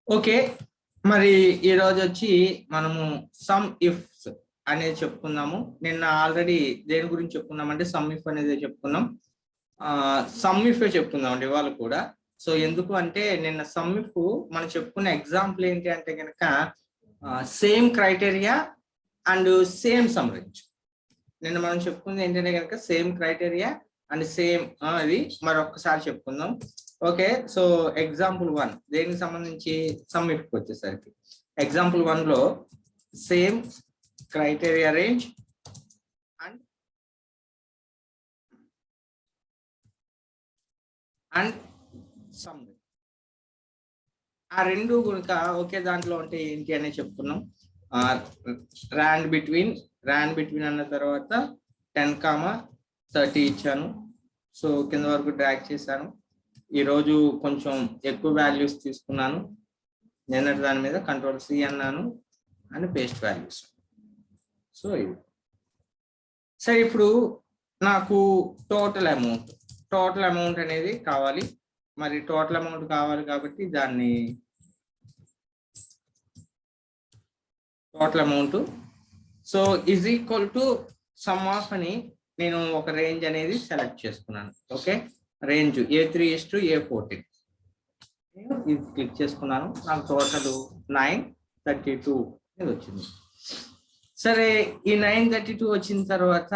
Okay. మరి ఈరోజు వచ్చి మనము సమ్ ఇఫ్స్ అనేది చెప్పుకుందాము. నిన్న ఆల్రెడీ దేని గురించి చెప్పుకున్నామంటే సమ్ ఇఫ్ అనేది చెప్పుకున్నాం. సమ్ ఇఫ్ చెప్పుకుందాం అండి ఇవాళ కూడా. సో ఎందుకు అంటే నిన్న సమ్ ఇఫ్ మనం చెప్పుకున్న ఎగ్జాంపుల్ ఏంటి అంటే కనుక same criteria and same some range. నిన్న మనం చెప్పుకుంది ఏంటంటే కనుక సేమ్ క్రైటీరియా అండ్ సేమ్ అది మరొకసారి చెప్పుకుందాం. ఓకే. సో ఎగ్జాంపుల్ 1 దేనికి సంబంధించి సమ్ ఇఫ్ వచ్చేసరికి ఎగ్జాంపుల్ 1 లో same criteria range and some ఆ రెండు కనుక ఒకే దాంట్లో ఉంటే ఏంటి అనేది చెప్పుకున్నాం. ర్యాండ్ బిట్వీన్ అన్న తర్వాత 10,30 ఇచ్చాను. సో కింద వరకు డ్రాగ్ చేశాను. ఈరోజు కొంచెం ఎక్కువ వాల్యూస్ తీసుకున్నాను. నిన్నటి దాని మీద Ctrl+C అన్నాను అండ్ పేస్ట్ వాల్యూస్. సో ఇది సరే. ఇప్పుడు నాకు టోటల్ అమౌంట్ అనేది కావాలి. మరి టోటల్ అమౌంట్ కావాలి కాబట్టి దాన్ని total amount so is equal to some of అని నేను ఒక రేంజ్ అనేది సెలెక్ట్ చేసుకున్నాను. ఓకే. రేంజ్ A3:A14 ఇది క్లిక్ చేసుకున్నాను. నాకు టోటల్ 932 అనేది వచ్చింది. సరే, ఈ 932 వచ్చిన తర్వాత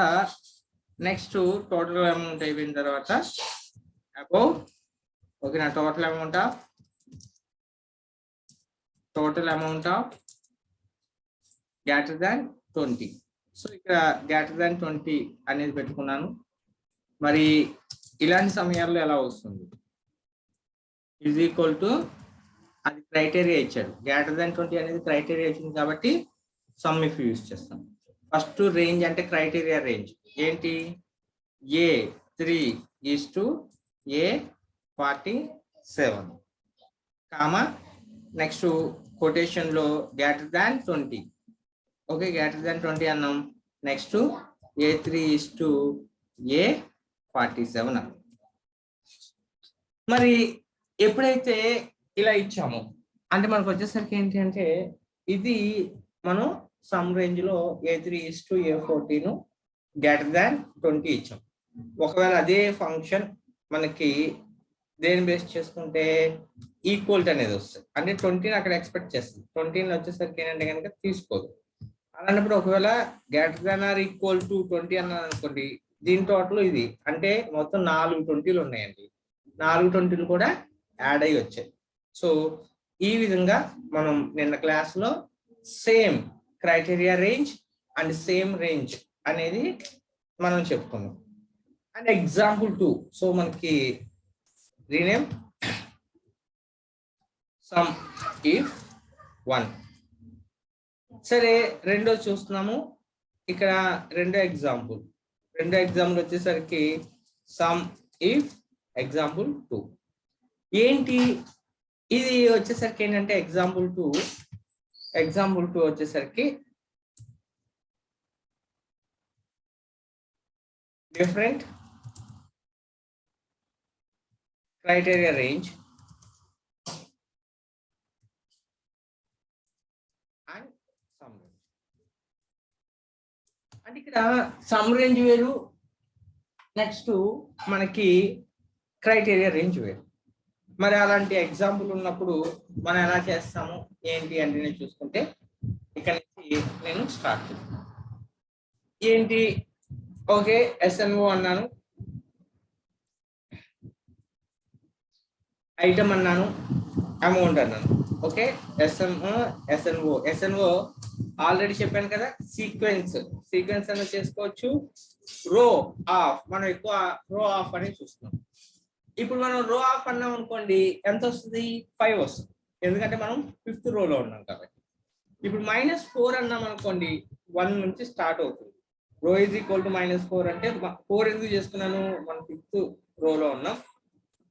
నెక్స్ట్ టోటల్ అమౌంట్ అయిపోయిన తర్వాత అబౌవ్ ఓకే నా total amount of greater than 20. So ఇక్కడ గ్రేటర్ దాన్ 20 అనేది పెట్టుకున్నాను. మరి ఇలాంటి సమయాల్లో ఎలా వస్తుంది? ఈజ్ ఈక్వల్ టు అది క్రైటీరియా ఇచ్చాడు. గ్రేటర్ దాన్ 20 అనేది క్రైటీరియా ఇచ్చింది కాబట్టి సమ్ ఇఫ్ యూజ్ చేస్తాం. ఫస్ట్ రేంజ్ అంటే క్రైటీరియా రేంజ్ ఏంటి? A3:A47 కామా నెక్స్ట్ కొటేషన్ లో greater than 20. Okay, greater than 20 అన్నాం. నెక్స్ట్ A3:A47 అన్నాం. మరి ఎప్పుడైతే ఇలా ఇచ్చామో అంటే మనకు వచ్చేసరికి ఏంటి అంటే ఇది మనం సమ్ రేంజ్ లో A3:A14 గ్రేటర్ దాన్ 20 ఇచ్చాం. ఒకవేళ అదే ఫంక్షన్ మనకి దేని బేస్ చేసుకుంటే ఈక్వల్ అనేది వస్తుంది. అంటే 20 అక్కడ ఎక్స్పెక్ట్ చేస్తుంది. 20 వచ్చేసరికి ఏంటంటే కనుక తీసుకోదు. అలాంటప్పుడు ఒకవేళ greater than or equal to 20 అన్నది అనుకోండి, దీని టోటల్ ఇది అంటే మొత్తం 4 20లు ఉన్నాయండి. 4 20లు కూడా యాడ్ అయ్యి వచ్చాయి. సో ఈ విధంగా మనం నిన్న క్లాస్ లో same criteria range and same range అనేది మనం చెప్పుకున్నాం. అండ్ ఎగ్జాంపుల్ 2 సో మనకి రీనేమ్ సమ్ ఇఫ్ 1. సరే, రెండో చూస్తున్నాము. ఇక్కడ రెండో ఎగ్జాంపుల్ వచ్చేసరికి సమ్ ఇఫ్ ఎగ్జాంపుల్ 2 ఏంటి? ఇది వచ్చేసరికి ఏంటంటే ఎగ్జాంపుల్ 2 వచ్చేసరికి different criteria range and sum range. అంటే ఇక్కడ సమ్ రేంజ్ వేరు, నెక్స్ట్ మనకి క్రైటీరియా రేంజ్ వేరు. మరి అలాంటి ఎగ్జాంపుల్ ఉన్నప్పుడు మనం ఎలా చేస్తాము ఏంటి అంటే నేను చూసుకుంటే ఇక్కడ నుంచి నేను స్టార్ట్ చేస్తాను. ఏంటి? ఓకే, SNO అన్నాను, ఐటమ్ అన్నాను, అమౌంట్ అన్నాను. ఓకే, SNO ఆల్రెడీ చెప్పాను కదా, సీక్వెన్స్ అనేది చేసుకోవచ్చు. రో ఆఫ్ మనం ఎక్కువ రో ఆఫ్ అని చూస్తున్నాం. ఇప్పుడు మనం రో ఆఫ్ అన్నాం అనుకోండి, ఎంత వస్తుంది? 5 వస్తుంది. ఎందుకంటే మనం 5th రోలో ఉన్నాం కాబట్టి. ఇప్పుడు -4 అన్నాం అనుకోండి, 1 నుంచి స్టార్ట్ అవుతుంది. రో ఈజ్ ఈక్వల్ టు -4 అంటే 4 ఎందుకు చేసుకున్నాను? మనం 5th రోలో ఉన్నాం,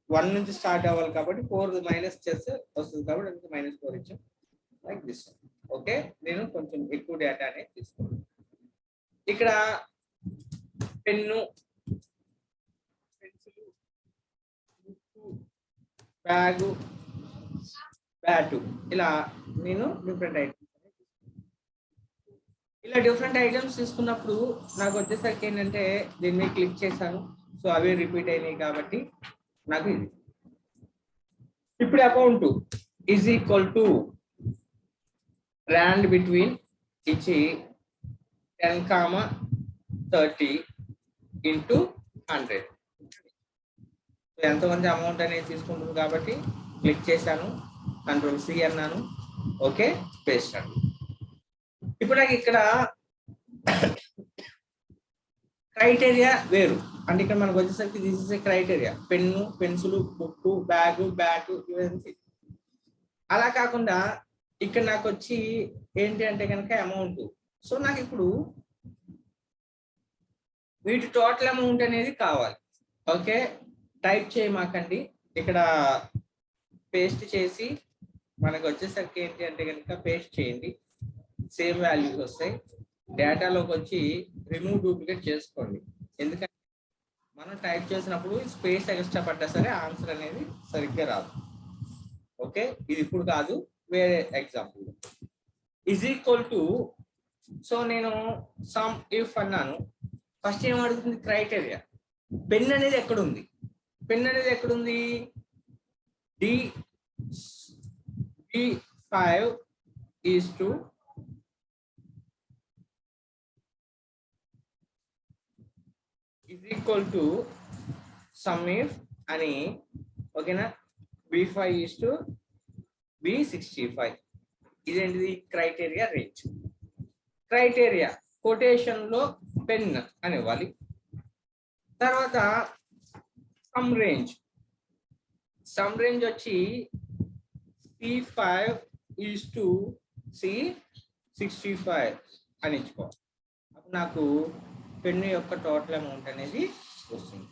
1 నుంచి స్టార్ట్ అవ్వాలి కాబట్టి 4 మైనస్ చేస్తే వస్తుంది కాబట్టి అందుకే -4 ఇచ్చాం. Like this. ఓకే, నేను కొంచెం ఎక్కువ డేటా అనేది తీసుకున్నాను. ఇక్కడ పెన్ను, పెన్సిల్, బ్యాగ్ బ్యాటు ఇలా నేను డిఫరెంట్ ఐటమ్స్ ఇలా డిఫరెంట్ ఐటమ్స్ తీసుకున్నప్పుడు నాకు వచ్చేసరికి ఏంటంటే దీన్ని క్లిక్ చేశాను. సో అవి రిపీట్ అయినాయి కాబట్టి నాకు ఇది ఇప్పుడు amount is equal to rand between ఇచ్చి 10,30 ఇంటూ 100 ఎంతమంది అమౌంట్ అనేది తీసుకుంటుంది కాబట్టి క్లిక్ చేశాను, కంట్రోల్ సి అన్నాను, ఓకే పేస్ట్ అండి. ఇప్పుడు నాకు ఇక్కడ క్రైటీరియా వేరు అంటే ఇక్కడ మనకు వచ్చేసరికి this is a criteria, pen, pencil, book, bag, bat ఇవన్నీ. అలా కాకుండా ఇక్కడ నాకు వచ్చి ఏంటి అంటే కనుక అమౌంట్. సో నాకు ఇప్పుడు వీటి టోటల్ అమౌంట్ అనేది కావాలి. ఓకే టైప్ చేయమాకండి, ఇక్కడ పేస్ట్ చేసి మనకు వచ్చేసరికి ఏంటి అంటే కనుక పేస్ట్ చేయండి, సేమ్ వాల్యూస్ వస్తాయి. డేటాలోకి వచ్చి రిమూవ్ డూప్లికేట్ చేసుకోండి, ఎందుకంటే మనం టైప్ చేసినప్పుడు స్పేస్ ఎక్స్ట్రా పడ్డా సరే ఆన్సర్ అనేది సరిగ్గా రాదు. ఓకే ఇది ఇప్పుడు కాదు, వేరే example. Is equal to, so నేను సమ్ ఇఫ్ అన్నాను. ఫస్ట్ ఏం అడుగుతుంది క్రైటీరియా, పెన్ అనేది ఎక్కడుంది, పెన్ అనేది ఎక్కడుంది, D5 is to is equal to sum if అని ఓకేనా, B5 is to B65. ఇదేంటిది క్రైటీరియా రేంజ్. క్రైటీరియా కొటేషన్ లో పెన్ అని ఇవ్వాలి. తర్వాత సమ్ రేంజ్, సమ్ రేంజ్ వచ్చి C5 is to C65 అని ఇచ్చుకోవాలి. అప్పుడు నాకు పెన్ను యొక్క టోటల్ అమౌంట్ అనేది వస్తుంది.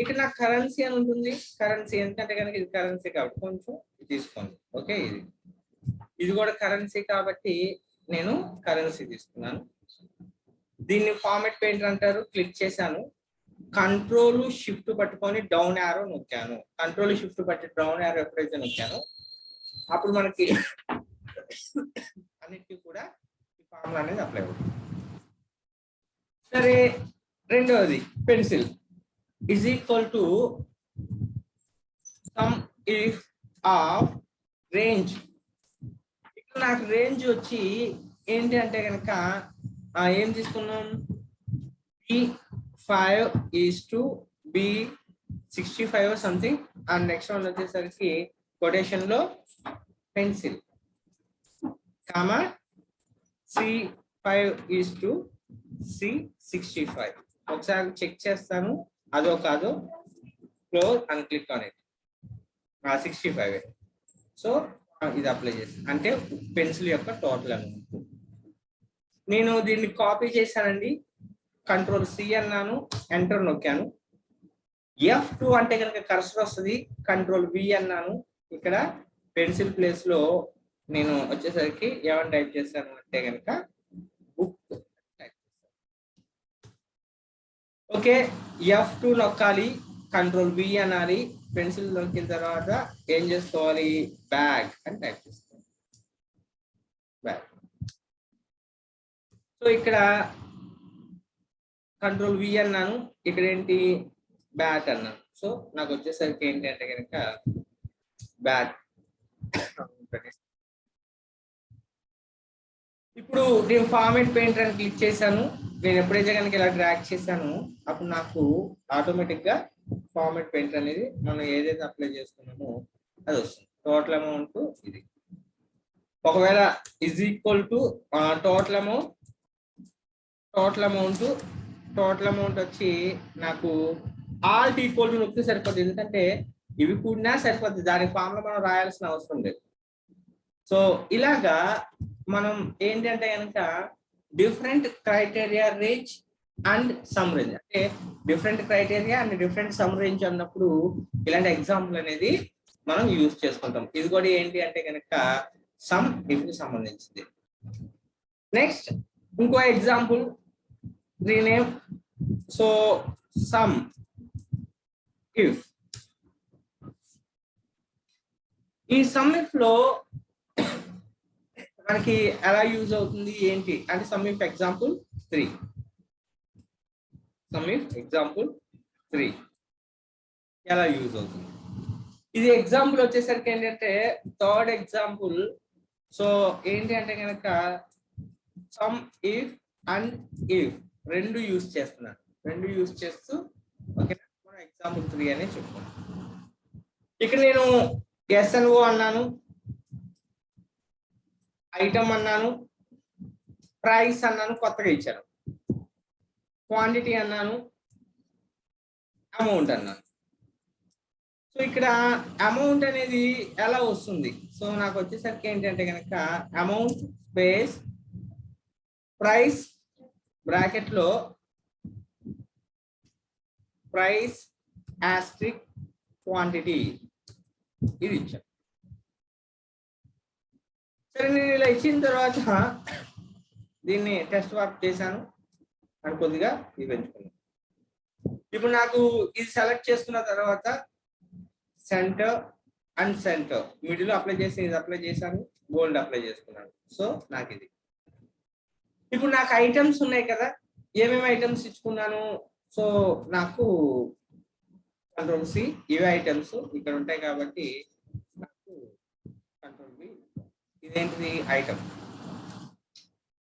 ఇక్కడ నాకు కరెన్సీ అని ఉంటుంది, కరెన్సీ ఎందుకంటే కనుక ఇది కరెన్సీ కాబట్టి కొంచెం తీసుకోండి. ఓకే ఇది కూడా కరెన్సీ కాబట్టి నేను కరెన్సీ తీసుకున్నాను. దీన్ని ఫార్మాట్ పెయింటర్ అంటారు. క్లిక్ చేశాను, కంట్రోల్ షిఫ్ట్ పట్టుకొని డౌన్ యారో నొక్కాను. కంట్రోల్ షిఫ్ట్ పట్టి డౌన్ యారో ఎప్పుడైతే నొక్కాను అప్పుడు మనకి అన్నిటికీ కూడా ఈ ఫార్ములా అనేది అప్లై అవుతుంది. సరే రెండవది pencil is equal to some if of range. ఇక్కడ నాకు రేంజ్ వచ్చి ఏంటి అంటే కనుక ఏం తీసుకున్నాం, B5 is to B65 something. And next one వచ్చేసరికి కొటేషన్ లో pencil comma C5 is to C65. ఒకసారి చెక్ చేస్తాను అదో కాదో, close and click on it. 65. So ఇది అప్లై చేస్తాను అంటే పెన్సిల్ యొక్క టోటల్ అమౌంట్. నేను దీన్ని కాపీ చేశానండి, కంట్రోల్ సి అన్నాను, ఎంటర్ నొక్కాను. F2 అంటే కనుక కర్సర్ వస్తుంది, కంట్రోల్ V అన్నాను. ఇక్కడ పెన్సిల్ ప్లేస్ లో నేను వచ్చేసరికి ఏమని టైప్ చేశాను అంటే కనుక బుక్ టైప్ చేశాను. ఓకే F2 నొక్కాలి, కంట్రోల్ V అనాలి. పెన్సిల్ నొక్కిన తర్వాత ఏం చేసుకోవాలి, బ్యాగ్ అని టైప్ చేసుకోవాలి, బ్యాగ్. సో ఇక్కడ కంట్రోల్ V అన్నాను, ఇక్కడ ఏంటి బ్యాట్ అన్నాను. సో నాకు వచ్చేసరికి ఏంటి అంటే కనుక బ్యాట్. ఇప్పుడు నేను ఫార్మాట్ పెయింటర్ అని క్లిక్ చేశాను. నేను ఎప్పుడైతే కనుక ఇలా డ్రాగ్ చేశాను అప్పుడు నాకు ఆటోమేటిక్ గా ఫార్మాట్ పెయింటర్ అనేది మనం ఏదైతే అప్లై చేసుకున్నామో అది వస్తుంది. టోటల్ అమౌంట్ ఇది. ఒకవేళ is equal to total amount వచ్చి నాకు ఆల్ట్ ఈక్వల్ టు నొక్కితే సరిపోతుంది, ఎందుకంటే ఇవి కూడినా సరిపోతుంది, దానికి ఫామ్ లో మనం రాయాల్సిన అవసరం లేదు. సో ఇలాగా మనం ఏంటంటే కనుక different criteria range and sum range, అంటే different criteria and different sum range అన్నప్పుడు ఇలాంటి ఎగ్జాంపుల్ అనేది మనం యూజ్ చేసుకుంటాం. ఇది కూడా ఏంటి అంటే కనుక సమ్ ఇఫ్కి సంబంధించింది. నెక్స్ట్ ఇంకో example rename. So some if ఈ సమ్మిఫ్ లో మనకి ఎలా యూజ్ అవుతుంది ఏంటి అంటే సమ్మిఫ్ ఎగ్జాంపుల్ 3 సమ్మిఫ్ ఎగ్జాంపుల్ 3 ఎలా యూజ్ అవుతుంది. ఇది ఎగ్జాంపుల్ వచ్చేసరికి ఏంటంటే థర్డ్ ఎగ్జాంపుల్. సో ఏంటి అంటే కనుక సమ్ ఇఫ్ అండ్ ఇఫ్ రెండు యూజ్ చేస్తున్నాను, రెండు యూజ్ చేస్తూ ఓకే మనం ఎగ్జాంపుల్ 3 అనే చెప్పుకున్నాం. ఇక్కడ నేను SNO అన్నాను, ఐటమ్ అన్నాను, ప్రైస్ అన్నాను, కొత్తగా ఇచ్చాను, క్వాంటిటీ అన్నాను, అమౌంట్ అన్నాను. సో ఇక్కడ అమౌంట్ అనేది ఎలా వస్తుంది? సో నాకు వచ్చేసరికి ఏంటంటే కనుక అమౌంట్ స్పేస్ ప్రైస్ బ్రాకెట్ లో ప్రైస్ ఆస్ట్రిక్ క్వాంటిటీ ఇది ఇచ్చాను. సరే నేను ఇలా ఇచ్చిన తర్వాత దీన్ని టెస్ట్ వర్క్ చేశాను అని కొద్దిగా ఇది పెంచుకున్నాను. ఇప్పుడు నాకు ఇది సెలెక్ట్ చేసుకున్న తర్వాత centre and centre middle apply చేసి ఇది అప్లై చేశాను, గోల్డ్ అప్లై చేసుకున్నాను. సో నాకు ఇది ఇప్పుడు నాకు ఐటమ్స్ ఉన్నాయి కదా, ఏమేమి ఐటమ్స్ ఇచ్చుకున్నాను. సో నాకు కంట్రోల్ సి ఇవి ఐటమ్స్ ఇక్కడ ఉంటాయి కాబట్టి నాకు కంట్రోల్ బి ఇదేంటిది ఐటమ్.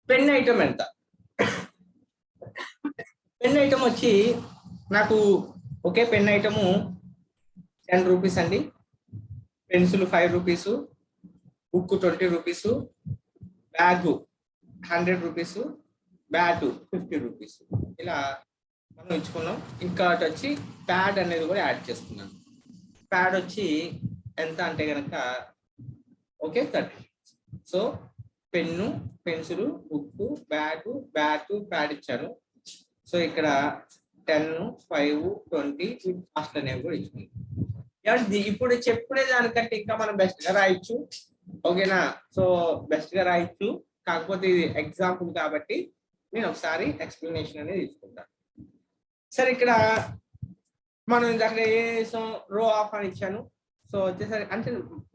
పెన్ ఐటమ్ ఎంత? పెన్ ఐటమ్ వచ్చి నాకు ఓకే పెన్ ఐటము 10 రూపీస్ అండి, pencil 5 rupees, book 20 rupees, bag 100 rupees, bat 50 rupees ఇలా మనం ఇచ్చుకున్నాం. ఇంకా వచ్చి ప్యాడ్ అనేది కూడా యాడ్ చేసుకున్నాను. ప్యాడ్ వచ్చి ఎంత అంటే కనుక okay 30. So pen, pencil, book, bag, bat, pad ఇచ్చాను. సో ఇక్కడ 10, 5, 20 కాస్ట్ అనేవి కూడా ఇచ్చుకున్నాం. ఇప్పుడు చెప్పుకునే దానికంటే ఇంకా మనం బెస్ట్ గా రాయొచ్చు. ఓకేనా? సో బెస్ట్ గా రాయొచ్చు, కాకపోతే ఇది ఎగ్జాంపుల్ కాబట్టి నేను ఒకసారి ఎక్స్ప్లెనేషన్ అనేది తీసుకుంటాను. సరే ఇక్కడ మనం ఇందాక ఏ రో ఆఫ్ అని ఇచ్చాను. సో వచ్చేసరి అంటే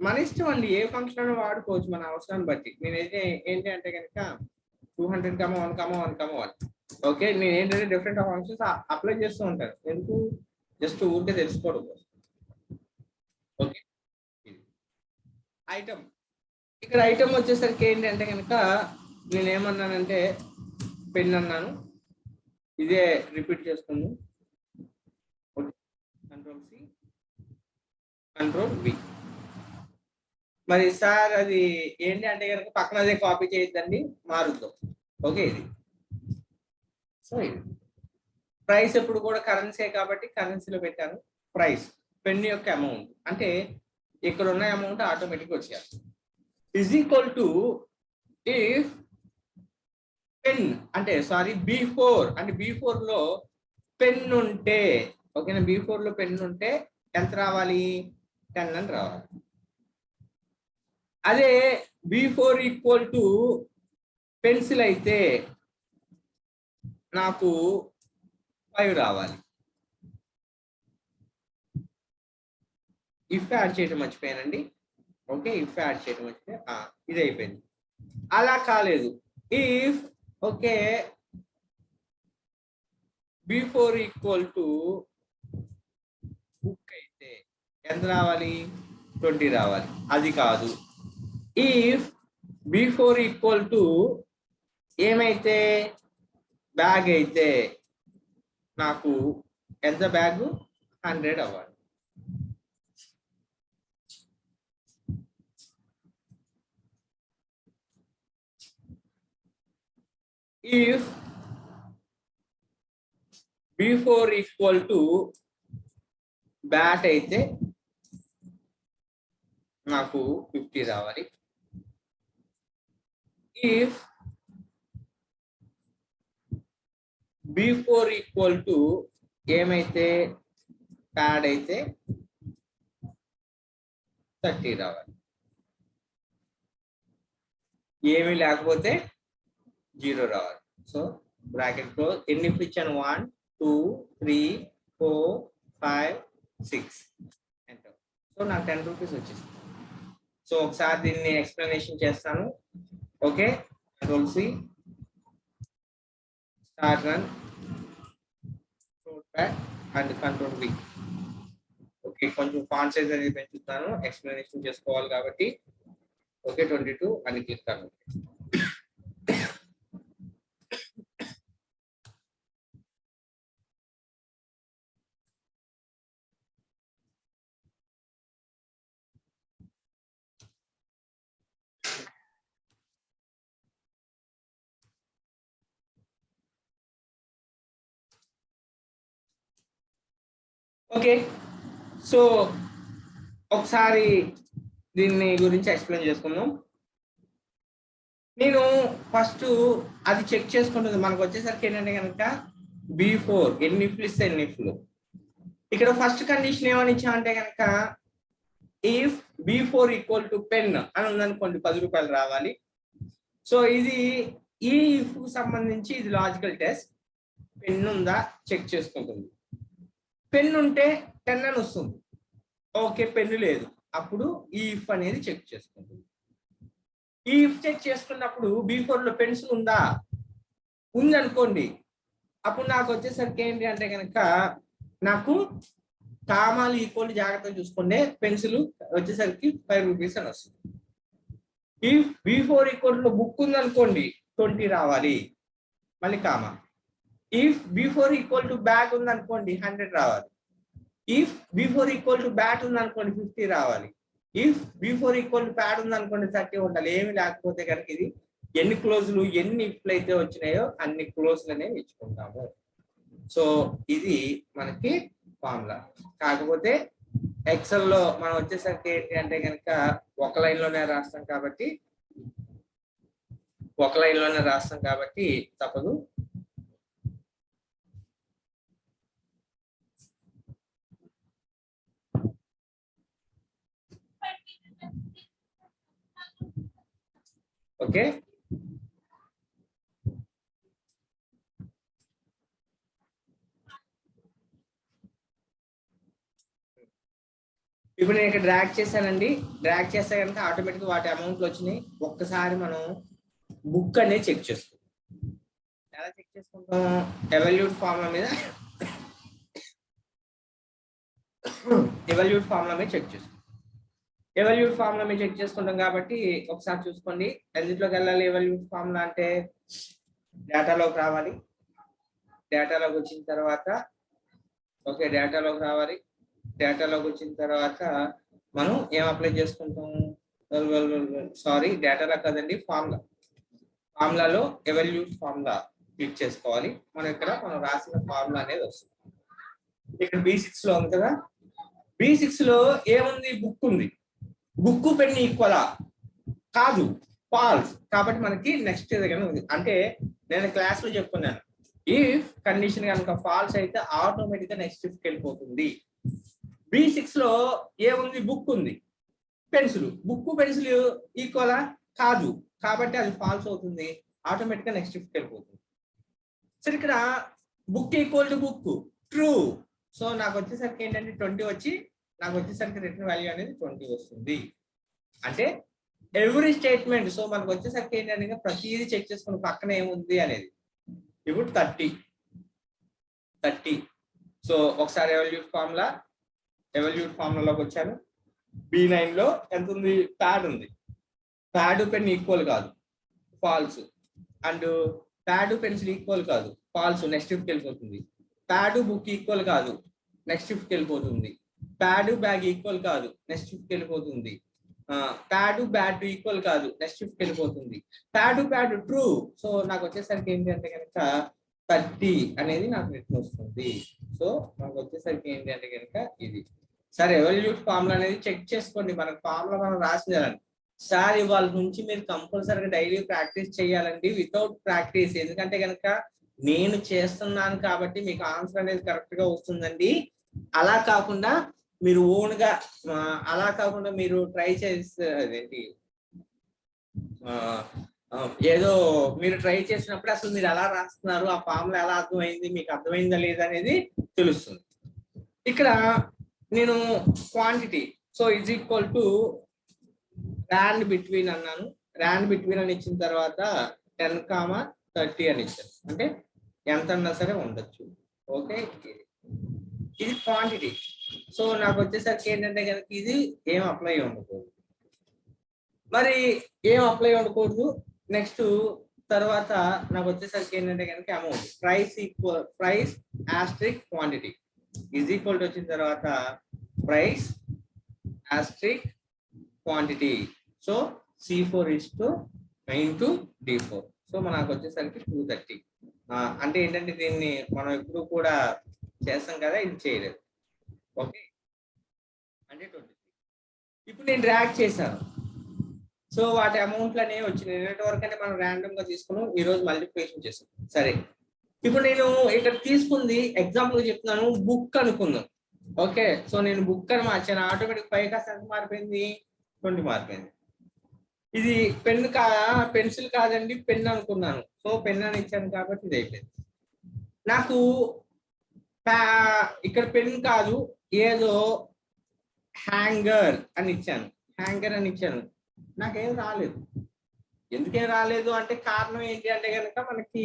మన ఇష్టం అండి, ఏ ఫంక్షన్ అయినా వాడుకోవచ్చు మన అవసరాన్ని బట్టి. నేనైతే ఏంటి అంటే కనుక 200, 1, ఓకే నేను ఏంటంటే డిఫరెంట్ ఫంక్షన్స్ అప్లై చేస్తూ ఉంటాను. ఎందుకు? జస్ట్ ఊరికే తెలుసుకోవడం కోసం. ఓకే ఐటమ్ ఇక్కడ ఐటమ్ వచ్చేసరికి ఏంటి అంటే కనుక నేను ఏమన్నానంటే పెన్ అన్నాను, ఇదే రిపీట్ చేసుకుందాం. Control C control V. మరి సార్ అది ఏంటి అంటే కనుక పక్కన అదే కాపీ చేయొద్దండి, మారుద్దాం. ఓకే ఇది సో ఇది ప్రైస్ ఎప్పుడు కూడా కరెన్సీ కాబట్టి కరెన్సీలో పెట్టాను. ప్రైస్ పెన్ యొక్క అమౌంట్ అంటే ఇక్కడ ఉన్న అమౌంట్ ఆటోమేటిక్ వచ్చేయాలి is equal to if pen అంటే సారీ B4 అంటే B4 లో పెన్ ఉంటే ఓకేనా, B4 లో పెన్ ఉంటే ఎంత రావాలి? 10 అని రావాలి. అదే B4 ఈక్వల్ టు పెన్సిల్ అయితే నాకు 5 రావాలి. ఇఫ్ యాడ్ చేయడం మర్చిపోయానండి. ఓకే ఇఫ్ యాడ్ చేయడం మర్చిపోయి ఇది అయిపోయింది. అలా కాలేదు, if okay B4 equal to book అయితే ఎంత రావాలి? 20 రావాలి. అది కాదు, ఇఫ్ B4 ఈక్వల్ టు ఏమైతే బ్యాగ్ అయితే నాకు ఎంత బ్యాగ్ 100 అవ్వాలి. If B4 equal to bat అయితే నాకు 50 రావాలి. ఇఫ్ B4 ఈక్వల్ టు ఏమైతే ప్యాడ్ అయితే 30 రావాలి. ఏమీ లేకపోతే 0 రావాలి. So bracket close. ఎన్ని ఇచ్చాను? 1, 2, 3, 4, 5, 6 ఎంటర్. సో నాకు 10 రూపీస్ వచ్చేసింది. సో ఒకసారి దీన్ని ఎక్స్ప్లెనేషన్ చేస్తాను. Okay, control C, start run, notepad and control V. Okay, కొంచెం ఫాంట్ సైజ్ అనేది పెంచుతాను, ఎక్స్ప్లెనేషన్ చేసుకోవాలి కాబట్టి. ఓకే, 22 అని క్లిక్. ఓకే, సో ఒకసారి దీన్ని గురించి ఎక్స్ప్లెయిన్ చేసుకుందాం. నేను ఫస్ట్ అది చెక్ చేసుకుంటుంది. మనకు వచ్చేసరికి ఏంటంటే కనుక B4 ఎన్ని ఇఫ్లు ఇస్తే ఎన్ని ఇఫ్లు. ఇక్కడ ఫస్ట్ కండిషన్ ఏమని ఇచ్చా అంటే కనుక if B4 equal to pen అని ఉందనుకోండి, 10 రూపాయలు రావాలి. సో ఇది ఈ ఇఫ్ సంబంధించి ఇది లాజికల్ టెస్ట్. పెన్ ఉందా చెక్ చేసుకుంటుంది. పెన్ ఉంటే 10 అని వస్తుంది. ఓకే, పెన్ను లేదు, అప్పుడు ఈ ఇఫ్ అనేది చెక్ చేసుకుంటుంది. ఈ ఇఫ్ చెక్ చేసుకున్నప్పుడు B4 లో పెన్సిల్ ఉందా, ఉంది అనుకోండి, అప్పుడు నాకు వచ్చేసరికి ఏంటి అంటే కనుక నాకు కామాలు ఈక్వల్ జాగ్రత్తగా చూసుకుంటే పెన్సిల్ వచ్చేసరికి 5 రూపీస్ అని వస్తుంది. If B4 equal to book ఉంది అనుకోండి 20 రావాలి, మళ్ళీ comma. If B4 equal to bag ఉంది అనుకోండి 100 రావాలి. If B4 equal to bat ఉంది అనుకోండి 50 రావాలి. If B4 equal to pad ఉంది అనుకోండి 30 ఉండాలి. ఏమి లేకపోతే కనుక ఇది ఎన్ని క్లోజులు ఎన్ని ఇఫ్లు అయితే వచ్చినాయో అన్ని క్లోజులు అనేవి ఇచ్చుకుంటాము. సో ఇది మనకి ఫార్ములా. కాకపోతే ఎక్సెల్ లో మనం వచ్చేసరికి ఏంటి అంటే కనుక ఒక లైన్ లోనే రాస్తాం కాబట్టి తప్పదు. ఓకే, ఇప్పుడు నేను ఇక్కడ డ్రాగ్ చేశానండి. డ్రాగ్ చేస్తే కనుక ఆటోమేటిక్ వాటి అమౌంట్లు వచ్చినాయి. ఒక్కసారి మనం బుక్ అనేది చెక్ చేసుకుంటాం. ఎలా చెక్ చేసుకుంటాం? ఎవల్యూట్ ఫార్ములా మీద చెక్ చేసుకుంటాం కాబట్టి ఒకసారి చూసుకోండి. ఎందులోకి వెళ్ళాలి? ఎవల్యూట్ ఫార్ములా అంటే డేటాలోకి రావాలి. డేటాలోకి వచ్చిన తర్వాత ఓకే, డేటాలోకి రావాలి. డేటాలోకి వచ్చిన తర్వాత మనం ఏం అప్లై చేసుకుంటాం? సారీ, డేటాలో కదండి, ఫార్ములాలో ఎవల్యూట్ ఫార్ములా క్లిక్ చేసుకోవాలి. మనం రాసిన ఫార్ములా అనేది వస్తుంది. ఇక్కడ B6 లో ఉంది కదా, B6 లో ఏముంది? బుక్ ఉంది. బుక్ పెన్ ఈక్వలా? కాదు, ఫాల్స్. కాబట్టి మనకి నెక్స్ట్ దగ్గర ఉంది. అంటే నేను క్లాస్ లో చెప్పుకున్నాను, ఇఫ్ కండిషన్ కనుక ఫాల్స్ అయితే ఆటోమేటిక్ గా నెక్స్ట్ షిఫ్ట్కి వెళ్ళిపోతుంది. B6 లో ఏముంది? బుక్ ఉంది, పెన్సిల్. Book pencil ఈక్వలా? కాదు, కాబట్టి అది ఫాల్స్ అవుతుంది. ఆటోమేటిక్ గా నెక్స్ట్ షిఫ్ట్కి వెళ్ళిపోతుంది. సరే, ఇక్కడ book equal to book true. So నాకు వచ్చేసరికి ఏంటంటే 20 వచ్చి నాకు వచ్చేసరికి రిటర్న్ వాల్యూ అనేది 20 వస్తుంది. అంటే ఎవ్రీ స్టేట్మెంట్. సో మనకు వచ్చేసరికి ఏంటంటే ప్రతిదీ చెక్ చేసుకుని పక్కన ఏముంది అనేది. ఇప్పుడు 30. సో ఒకసారి ఎవల్యూట్ ఫార్ములాలోకి వచ్చాను. B9 లో ఎంత ఉంది? ప్యాడ్ ఉంది. ప్యాడ్ పెన్ ఈక్వల్ కాదు, false. And pad pencil equal కాదు, ఫాల్స్. నెక్స్ట్ షిఫ్ట్కి వెళ్ళిపోతుంది. ప్యాడ్ బుక్ ఈక్వల్ కాదు, నెక్స్ట్ షిఫ్ట్కి వెళ్ళిపోతుంది. ప్యాడ్ బ్యాగ్ ఈక్వల్ కాదు, నెక్స్ట్ షిఫ్ట్కి వెళ్ళిపోతుంది. ప్యాడ్ బ్యాట్ ఈక్వల్ కాదు, నెక్స్ట్ షిఫ్ట్కి వెళ్ళిపోతుంది. Pad true. సో నాకు వచ్చేసరికి ఏంటి అంటే కనుక 30 అనేది నాకు రిటర్న్ వస్తుంది. సో మనకు వచ్చేసరికి ఏంటి అంటే కనుక ఇది. సరే, ఎవల్యూట్ ఫార్ములా అనేది చెక్ చేసుకోండి. మనకు ఫార్ములా మనం రాసినారండి. సార్ ఇవాళ నుంచి మీరు కంపల్సరీగా డైలీ ప్రాక్టీస్ చేయాలండి, వితౌట్ ప్రాక్టీస్. ఎందుకంటే కనుక నేను చేస్తున్నాను కాబట్టి మీకు ఆన్సర్ అనేది కరెక్ట్ గా వస్తుందండి. అలా కాకుండా మీరు ఓన్ గా మీరు ట్రై చేస్తే అదేంటి ఏదో మీరు ట్రై చేసినప్పుడు అసలు మీరు ఎలా రాస్తున్నారు, ఆ ఫార్ములా ఎలా అర్థమైంది, మీకు అర్థమైందా లేదా అనేది తెలుస్తుంది. ఇక్కడ నేను quantity so is equal to rand between అన్నాను. ర్యాండ్ బిట్వీన్ అని ఇచ్చిన తర్వాత 10,30 అని ఇచ్చాను. అంటే ఎంత అన్నా సరే ఉండొచ్చు. ఓకే, ఇది క్వాంటిటీ. సో నాకు వచ్చేసరికి ఏంటంటే కనుక ఇది ఏం అప్లై ఉండకూడదు. మరి ఏం అప్లై ఉండకూడదు. నెక్స్ట్ తర్వాత నాకు వచ్చేసరికి ఏంటంటే కనుక amount price Austric quantity is equal to వచ్చిన తర్వాత price Austric quantity. So C4:9 D4. So మనకు వచ్చేసరికి 230. అంటే ఏంటంటే దీన్ని మనం ఎప్పుడు కూడా చేస్తాం కదా, ఇది చేయలేదు. ఓకే, అంటే 23. ఇప్పుడు నేను డ్రాగ్ చేశాను. సో వాటి అమౌంట్లు అనేవి వచ్చినాయి. నిన్నటి వరకు అంటే మనం ర్యాండమ్ గా తీసుకున్నాం, ఈ రోజు మల్టిప్లికేషన్ చేసాం. సరే, ఇప్పుడు నేను ఇక్కడ తీసుకుంది ఎగ్జాంపుల్ చెప్తున్నాను, బుక్ అనుకుందాం. ఓకే, సో నేను బుక్ అని మార్చాను. ఆటోమేటిక్ 5 కాస్త ఎంత మారిపోయింది, 20 మారిపోయింది. ఇది పెన్సిల్ కాదండి, పెన్ అనుకున్నాను. సో పెన్ అని ఇచ్చాను కాబట్టి ఇది అయిపోయింది. నాకు ఇక్కడ పెన్ కాదు, ఏదో హ్యాంగర్ అని ఇచ్చాను. నాకేం రాలేదు. ఎందుకేం రాలేదు అంటే కారణం ఏంటి అంటే కనుక మనకి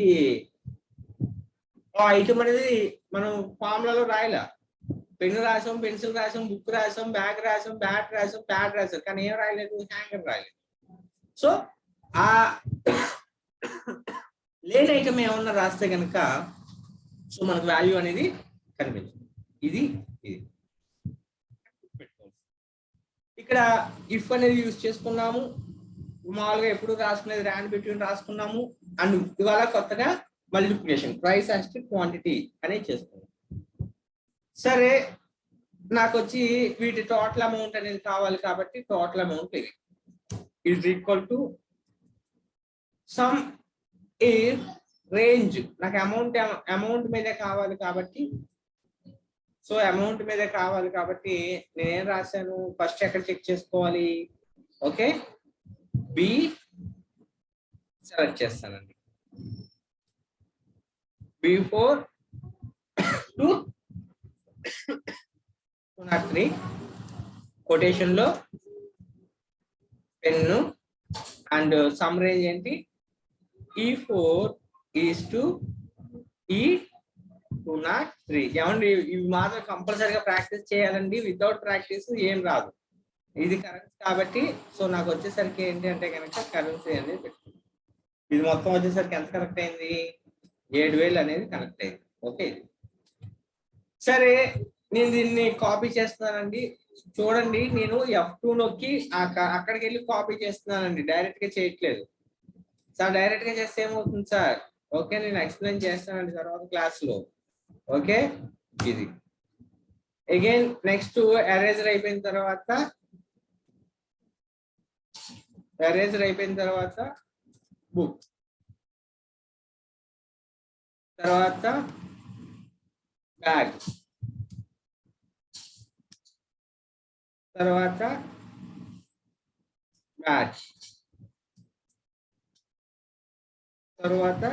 ఐటమ్ అనేది మనం ఫార్ములాలో రాయలా. పెన్ను రాసాం, పెన్సిల్ రాసాం, బుక్ రాసాం, బ్యాగ్ రాసాం, బ్యాట్ రాసాం, ప్యాడ్ రాసాం, కానీ ఏం రాయలేదు, హ్యాంగర్ రాయలేదు. సో ఆ లేని ఐటమ్ ఏమన్నా రాస్తే కనుక సో మనకు వాల్యూ అనేది కనిపించింది. ఇది ఇక్కడ ఇఫ్ అనేది యూజ్ చేసుకున్నాము. మామూలుగా ఎప్పుడు రాసుకునేది ర్యాండ్ బిట్వీన్ రాసుకున్నాము. అండ్ ఇవాళ కొత్తగా మల్టిప్లికేషన్ ప్రైస్ ఆస్ట్రిక్ క్వాంటిటీ అనేది చేసుకున్నాం. సరే, నాకు వచ్చి వీటి టోటల్ అమౌంట్ అనేది కావాలి కాబట్టి టోటల్ అమౌంట్ ఇది ఈజ్ ఈక్వల్ టు సమ్ ఈ రేంజ్. నాకు అమౌంట్ మీదే కావాలి కాబట్టి సో అమౌంట్ మీదే కావాలి కాబట్టి నేనేం రాశాను, ఫస్ట్ ఎక్కడ చెక్ చేసుకోవాలి. ఓకే, బి సెలెక్ట్ చేస్తానండి. B4 to 203 కొటేషన్ లో పెన్ను అండ్ సమ్ రేంజ్ ఏంటి, E4 is to E203. ఏమండి, ఇవి మాత్రం కంపల్సరీగా ప్రాక్టీస్ చేయాలండి. వితౌట్ ప్రాక్టీస్ ఏం రాదు. ఇది కరెన్సీ కాబట్టి సో నాకు వచ్చేసరికి ఏంటి అంటే కనుక కరెన్సీ అనేది పెట్టుకుంది. ఇది మొత్తం వచ్చేసరికి ఎంత కనెక్ట్ అయింది, 7,000 అనేది కనెక్ట్ అయింది. ఓకే, సరే నేను దీన్ని కాపీ చేస్తున్నానండి. చూడండి, నేను F2 నొక్కి అక్కడికి వెళ్ళి కాపీ చేస్తున్నానండి, డైరెక్ట్ గా చేయట్లేదు. సార్ డైరెక్ట్ గా చేస్తే ఏమవుతుంది సార్, ఓకే నేను ఎక్స్ప్లెయిన్ చేస్తానండి తర్వాత క్లాస్ లో. ఓకే, ఇది అగైన్ నెక్స్ట్ ఎరేజర్ అయిపోయిన తర్వాత బుక్, తర్వాత బ్యాగ్, తర్వాత బ్యాచ్, తర్వాత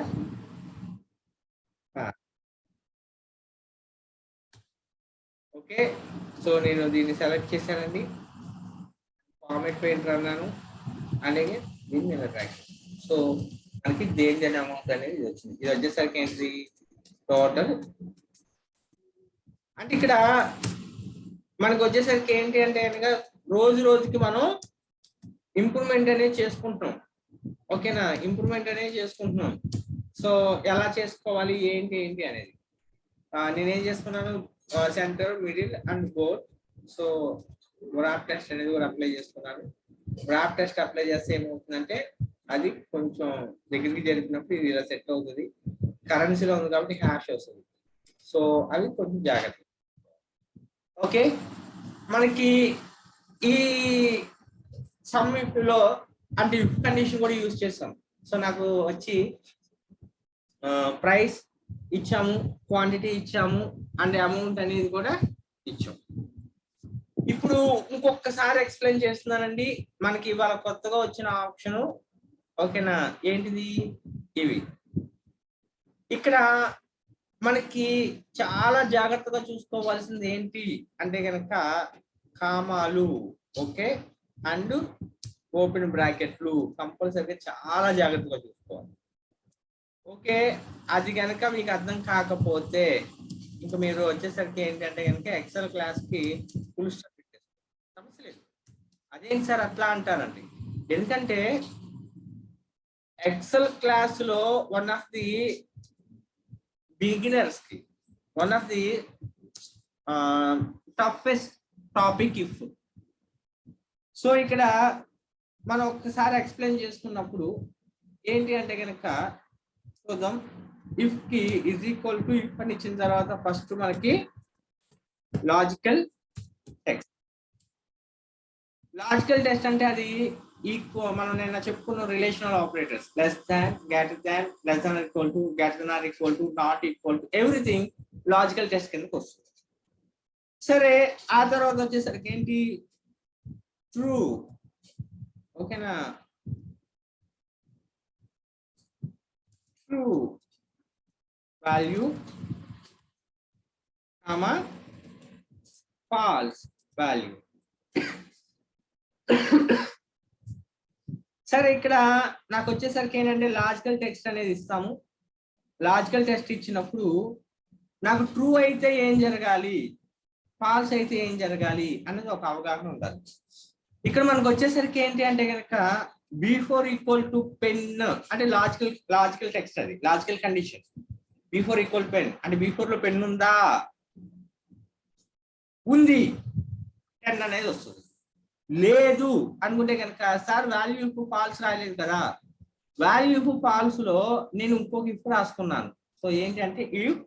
ఓకే. సో నేను దీన్ని సెలెక్ట్ చేశానండి, ఫార్మాట్ పెయింటర్ అన్నాను, అలాగే దీన్ని నేను ట్రాక్. సో మనకి దేని అమౌంట్ అనేది ఇది వచ్చింది. ఇది వచ్చేసరికి ఏంటి టోటల్. అంటే ఇక్కడ మనకు వచ్చేసరికి ఏంటి అంటే కనుక రోజుకి మనం ఇంప్రూవ్మెంట్ అనేది చేసుకుంటున్నాం. ఓకేనా, ఇంప్రూవ్మెంట్ అనేది చేసుకుంటున్నాం. సో ఎలా చేసుకోవాలి ఏంటి అనేది నేనేం చేసుకున్నాను, centre, middle and board. So graph test అనేది కూడా అప్లై చేసుకున్నాను. గ్రాఫ్ టెస్ట్ అప్లై చేస్తే ఏమవుతుందంటే అది కొంచెం దగ్గరికి జరిపినప్పుడు ఇది ఇలా సెట్ అవుతుంది. కరెన్సీలో ఉంది కాబట్టి హ్యాష్ వస్తుంది. సో అవి కొంచెం జాగ్రత్త. ఓకే, మనకి ఈ సమ్ లో అంటే ఇఫ్ కండిషన్ కూడా యూజ్ చేస్తాం. సో నాకు వచ్చి ప్రైస్ ఇచ్చాము, క్వాంటిటీ ఇచ్చాము అండ్ అమౌంట్ అనేది కూడా ఇచ్చాము. ఇప్పుడు ఇంకొకసారి ఎక్స్ప్లెయిన్ చేస్తున్నానండి. మనకి ఇవాళ కొత్తగా వచ్చిన ఆప్షన్ ఓకేనా, ఏంటిది, ఇవి ఇక్కడ మనకి చాలా జాగ్రత్తగా చూసుకోవాల్సింది ఏంటి అంటే కనుక కామాలు, ఓకే, అండ్ ఓపెన్ బ్రాకెట్లు కంపల్సరీగా చాలా జాగ్రత్తగా చూసుకోవాలి. ఓకే, అది కనుక మీకు అర్థం కాకపోతే ఇంకా మీరు వచ్చేసరికి ఏంటంటే కనుక ఎక్సెల్ క్లాస్ కి ఫుల్ స్టాప్ పెట్టేస్తారు, సమస్య లేదు. అదేంటి సార్ అట్లా అంటారండి, ఎందుకంటే ఎక్సెల్ క్లాస్ లో వన్ ఆఫ్ ది బిగినర్స్ కి one of the toughest topic if. So ఇక్కడ మనం ఒక్కసారి ఎక్స్ప్లెయిన్ చేసుకున్నప్పుడు ఏంటి అంటే కనుక చూద్దాం. ఇఫ్ కి ఇజ్ ఈక్వల్ టు ఇఫ్ అని ఇచ్చిన తర్వాత ఫస్ట్ మనకి లాజికల్ టెక్స్ట్. లాజికల్ టెస్ట్ అంటే అది ఈక్వల్, మనం నిన్న చెప్పుకున్న relational operators less than, greater than, less than equal to, greater than or equal to, not equal to, everything logical test కిందకి వస్తుంది. సరే, ఆ తర్వాత వచ్చేసరికి ఏంటి, ట్రూ. ఓకేనా, true value comma falls value. సరే, ఇక్కడ నాకు వచ్చేసరికి ఏంటంటే లాజికల్ టెక్స్ట్ అనేది ఇస్తాము. లాజికల్ టెస్ట్ ఇచ్చినప్పుడు నాకు ట్రూ అయితే ఏం జరగాలి, ఫాల్స్ అయితే ఏం జరగాలి అనేది ఒక అవగాహన ఉండాలి. ఇక్కడ మనకు వచ్చేసరికి ఏంటి అంటే కనుక బిఫోర్ ఈక్వల్ టు పెన్ అంటే లాజికల్ టెక్స్ట్, అది logical condition. Before equal pen అంటే బిఫోర్ లో పెన్ ఉందా, ఉంది, 10 అనేది వస్తుంది. లేదు అనుకుంటే కనుక సార్ వాల్యూ ఇఫ్ ఫాల్స్ రాయలేదు కదా, వాల్యూ ఇఫ్ ఫాల్స్ లో నేను ఇంకొక ఇఫ్ రాసుకున్నాను. సో ఏంటి అంటే if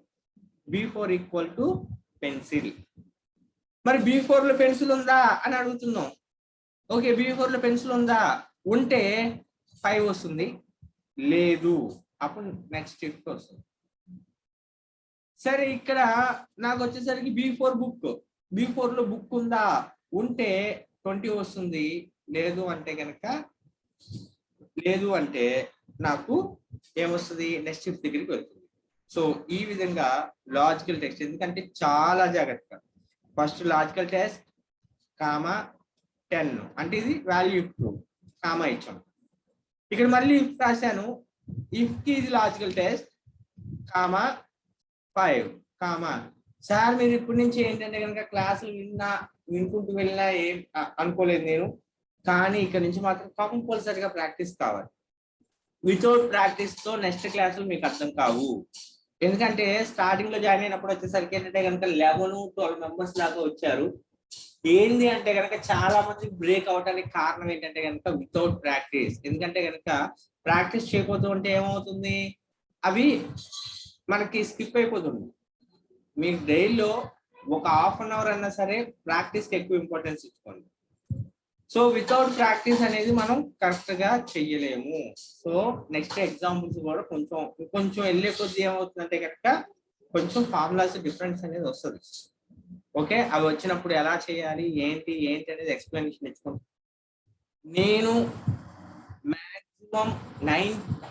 before equal to pencil. మరి బిఫోర్ లో పెన్సిల్ ఉందా అని అడుగుతున్నాం. ఓకే, బిఫోర్ లో పెన్సిల్ ఉందా, ఉంటే 5 వస్తుంది, లేదు అప్పుడు నెక్స్ట్ ఇఫ్ వస్తుంది. సరే, ఇక్కడ నాకు వచ్చేసరికి బిఫోర్ బుక్, బిఫోర్ లో బుక్ ఉందా, ఉంటే 20 వస్తుంది, లేదు అంటే కనుక, లేదు అంటే నాకు ఏమొస్తుంది, నెక్స్ట్ ఇఫ్ దగ్గరికి వెళ్తుంది. సో ఈ విధంగా లాజికల్ టెక్స్ట్, ఎందుకంటే చాలా జాగ్రత్తగా ఫస్ట్ లాజికల్ టెస్ట్ కామా 10 అంటే ఇది వాల్యూ ఇఫ్ కామా ఇచ్చాము. ఇక్కడ మళ్ళీ ఇఫ్ రాశాను, ఇఫ్ కి ఇది logical test comma 5 comma. Sir మీరు ఇప్పటి నుంచి ఏంటంటే కనుక క్లాసులు వినుకుంటూ వెళ్ళినా ఏం అనుకోలేదు నేను, కానీ ఇక్కడ నుంచి మాత్రం కంపల్సరిగా ప్రాక్టీస్ కావాలి. వితౌట్ ప్రాక్టీస్ తో నెక్స్ట్ క్లాసులు మీకు అర్థం కావు. ఎందుకంటే స్టార్టింగ్ లో జాయిన్ అయినప్పుడు వచ్చేసరికి ఏంటంటే కనుక 11-12 మెంబర్స్ లాగా వచ్చారు. ఏంది అంటే కనుక చాలా మంది బ్రేక్ అవడానికి కారణం ఏంటంటే కనుక వితౌట్ ప్రాక్టీస్. ఎందుకంటే కనుక ప్రాక్టీస్ చేయకపోతూ ఉంటే ఏమవుతుంది, అవి మనకి స్కిప్ అయిపోతుంది. మీ డైలీలో ఒక హాఫ్ అన్ అవర్ అన్నా సరే ప్రాక్టీస్కి ఎక్కువ ఇంపార్టెన్స్ ఇచ్చుకోండి. సో వితౌట్ ప్రాక్టీస్ అనేది మనం కరెక్ట్ గా చెయ్యలేము. సో నెక్స్ట్ ఎగ్జాంపుల్స్ కూడా కొంచెం వెళ్ళే కొద్ది ఏమవుతుందంటే కనుక కొంచెం ఫార్ములాస్ డిఫరెన్స్ అనేది వస్తుంది. ఓకే, అవి వచ్చినప్పుడు ఎలా చేయాలి, ఏంటి అనేది ఎక్స్ప్లెనేషన్ ఇచ్చుకుంటాను. నేను మాక్సిమం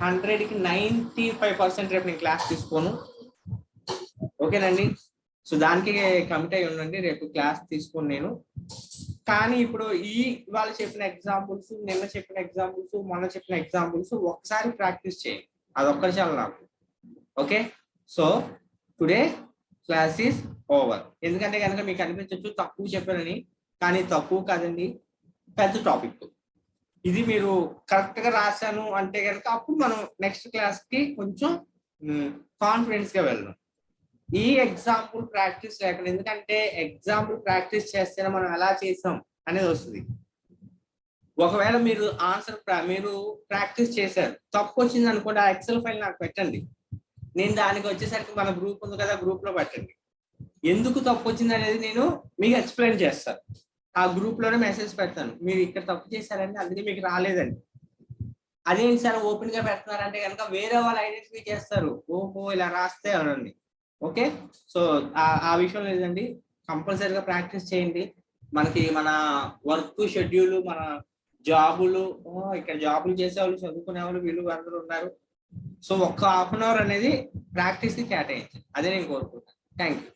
100కి 95% రేపు నేను క్లాస్ తీసుకోను. ఓకేనండి, సో దానికి కమిట్ అయి ఉండండి, రేపు క్లాస్ తీసుకొని నేను. కానీ ఇప్పుడు ఇవాళ చెప్పిన ఎగ్జాంపుల్స్, నిన్న చెప్పిన ఎగ్జాంపుల్స్, మొన్న చెప్పిన ఎగ్జాంపుల్స్ ఒకసారి ప్రాక్టీస్ చేయండి, అదొక్కటి చాలు నాకు. Okay, so today class is over. ఎందుకంటే కనుక మీకు అనిపించవచ్చు తక్కువ చెప్పానని, కానీ తక్కువ కాదండి, పెద్ద టాపిక్ ఇది. మీరు కరెక్ట్ గా రాశాను అంటే కనుక అప్పుడు మనం నెక్స్ట్ క్లాస్ కి కొంచెం కాన్ఫిడెన్స్ గా వెళ్దాం. ఈ ఎగ్జాంపుల్ ప్రాక్టీస్ లేకుండా, ఎందుకంటే ఎగ్జాంపుల్ ప్రాక్టీస్ చేస్తేనే మనం ఎలా చేసాం అనేది వస్తుంది. ఒకవేళ మీరు మీరు ప్రాక్టీస్ చేశారు, తప్పు వచ్చింది అనుకోండి, ఆ ఎక్సెల్ ఫైల్ నాకు పెట్టండి, నేను దానికి వచ్చేసరికి మన గ్రూప్ ఉంది కదా, గ్రూప్ లో పెట్టండి. ఎందుకు తప్పు వచ్చింది అనేది నేను మీకు ఎక్స్ప్లెయిన్ చేస్తాను. ఆ గ్రూప్ లోనే మెసేజ్ పెడతాను, మీరు ఇక్కడ తప్పు చేశారంటే అందుకే మీకు రాలేదండి. అదేంటి సార్ ఓపెన్ గా పెడుతున్నారంటే కనుక వేరే వాళ్ళు ఐడెంటిఫై చేస్తారు, ఓహో ఇలా రాస్తే అనండి. ఓకే, సో ఆ విషయం లేదండి, కంపల్సరీగా ప్రాక్టీస్ చేయండి. మనకి మన వర్క్ షెడ్యూల్, మన జాబులు, ఇక్కడ జాబులు చేసే వాళ్ళు, చదువుకునే వాళ్ళు, వీళ్ళు అందరూ ఉన్నారు. సో ఒక్క హాఫ్ అన్ అవర్ అనేది ప్రాక్టీస్ కి కేటాయించండి, అదే నేను కోరుకుంటాను. Thank you.